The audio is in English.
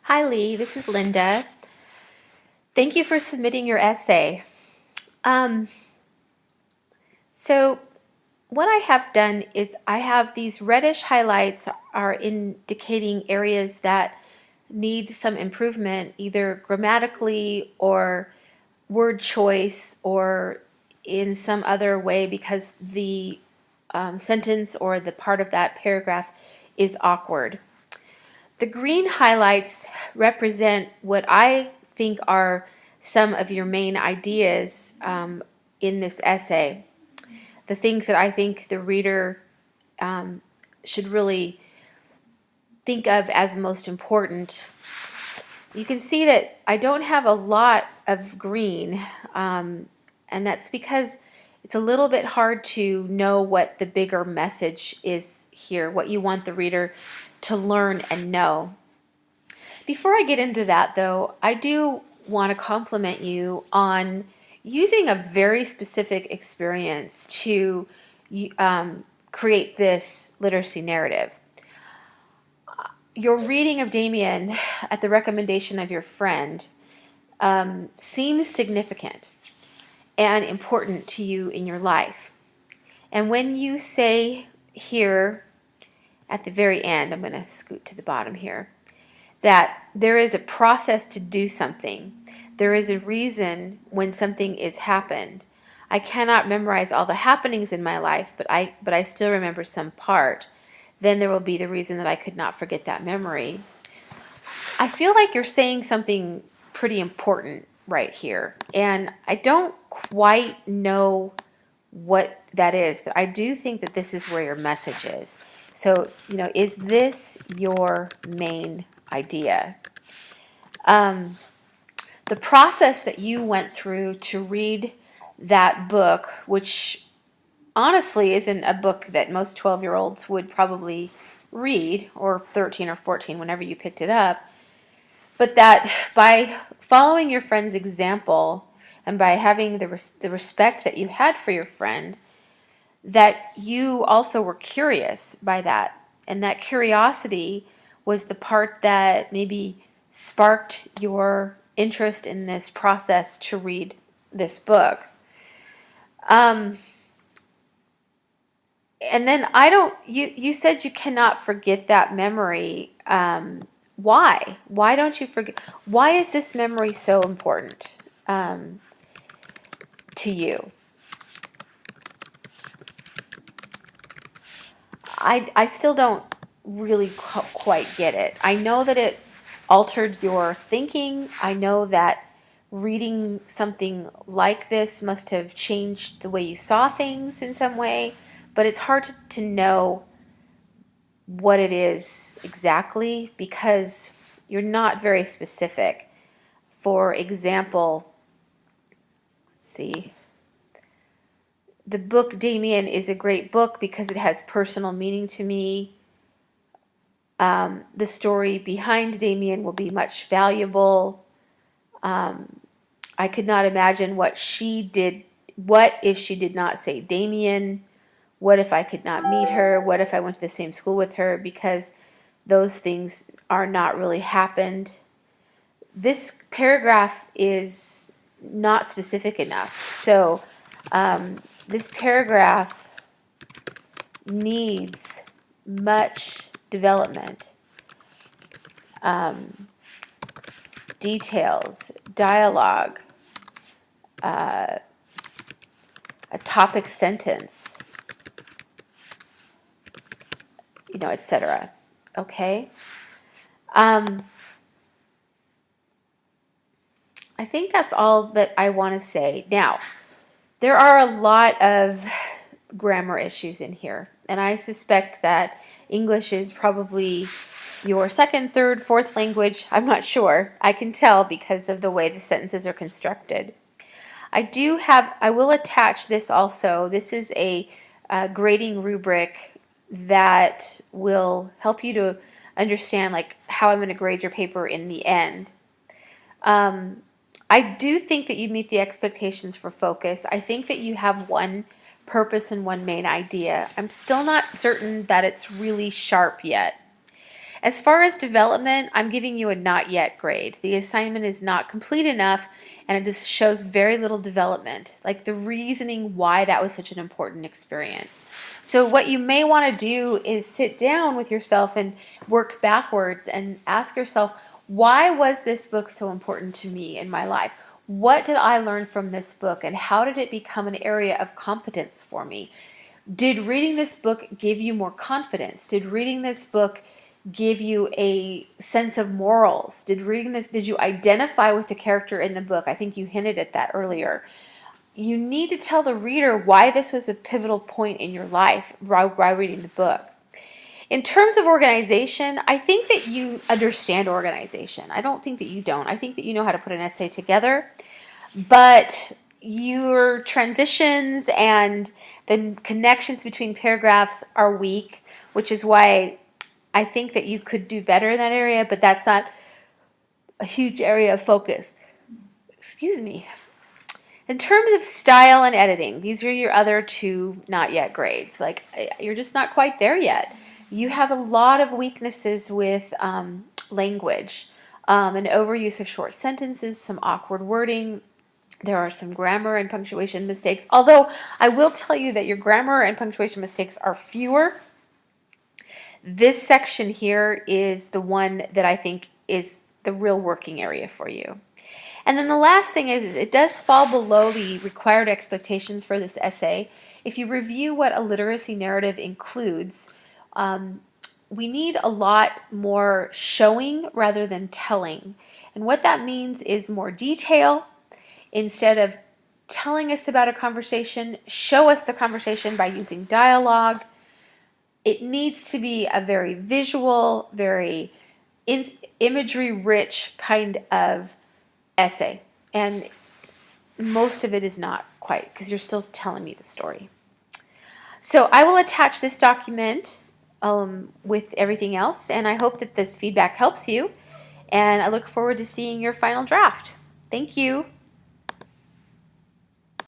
Hi Lee, this is Linda. Thank you for submitting your essay. Um, so what I have done is I have these reddish highlights are indicating areas that need some improvement, either grammatically or word choice or in some other way because the sentence or the part of that paragraph is awkward. The green highlights represent what I think are some of your main ideas in this essay, the things that I think the reader should really think of as most important. You can see that I don't have a lot of green, and that's because it's a little bit hard to know what the bigger message is here, what you want the reader to learn and know. Before I get into that, though, I do want to compliment you on using a very specific experience to create this literacy narrative. Your reading of Damien at the recommendation of your friend seems significant and important to you in your life. And when you say here at the very end, I'm going to scoot to the bottom here, that there is a process to do something. There is a reason when something is happened. I cannot memorize all the happenings in my life, but I still remember some part. Then there will be the reason that I could not forget that memory. I feel like you're saying something pretty important right here, and I don't quite know what that is, but I do think that this is where your message is. So, is this your main idea? The process that you went through to read that book, which honestly isn't a book that most 12-year-olds would probably read, or 13 or 14, whenever you picked it up, but that by following your friend's example and by having the respect that you had for your friend, that you also were curious by that. And that curiosity was the part that maybe sparked your interest in this process to read this book. And then you said you cannot forget that memory. Why? Why don't you forget? Why is this memory so important to you? I still don't really quite get it. I know that it altered your thinking. I know that reading something like this must have changed the way you saw things in some way, but it's hard to know what it is exactly because you're not very specific. For example, let's see. The book Damien is a great book because it has personal meaning to me. The story behind Damien will be much valuable. I could not imagine what she did. What if she did not say Damien? What if I could not meet her? What if I went to the same school with her? Because those things are not really happened. This paragraph is not specific enough. So this paragraph needs much development, details, dialogue, a topic sentence, etc. Okay? I think that's all that I want to say. Now, there are a lot of grammar issues in here, and I suspect that English is probably your second, third, fourth language. I'm not sure. I can tell because of the way the sentences are constructed. I will attach this also. This is a grading rubric that will help you to understand like how I'm going to grade your paper in the end. I do think that you meet the expectations for focus. I think that you have one purpose and one main idea. I'm still not certain that it's really sharp yet. As far as development, I'm giving you a not yet grade. The assignment is not complete enough and it just shows very little development, like the reasoning why that was such an important experience. So what you may want to do is sit down with yourself and work backwards and ask yourself, why was this book so important to me in my life? What did I learn from this book and how did it become an area of competence for me? Did reading this book give you more confidence? Did reading this book give you a sense of morals? Did you identify with the character in the book? I think you hinted at that earlier. You need to tell the reader why this was a pivotal point in your life by reading the book. In terms of organization, I think that you understand organization. I don't think that you don't. I think that you know how to put an essay together, but your transitions and the connections between paragraphs are weak, which is why I think that you could do better in that area, but that's not a huge area of focus. Excuse me. In terms of style and editing, these are your other two not yet grades. Like, you're just not quite there yet. You have a lot of weaknesses with language, an overuse of short sentences, some awkward wording. There are some grammar and punctuation mistakes, although I will tell you that your grammar and punctuation mistakes are fewer. This section here is the one that I think is the real working area for you. And then the last thing is it does fall below the required expectations for this essay. If you review what a literacy narrative includes, we need a lot more showing rather than telling. And what that means is more detail. Instead of telling us about a conversation, show us the conversation by using dialogue. It needs to be a very visual, very imagery-rich kind of essay. And most of it is not quite, because you're still telling me the story. So I will attach this document with everything else, and I hope that this feedback helps you. And I look forward to seeing your final draft. Thank you.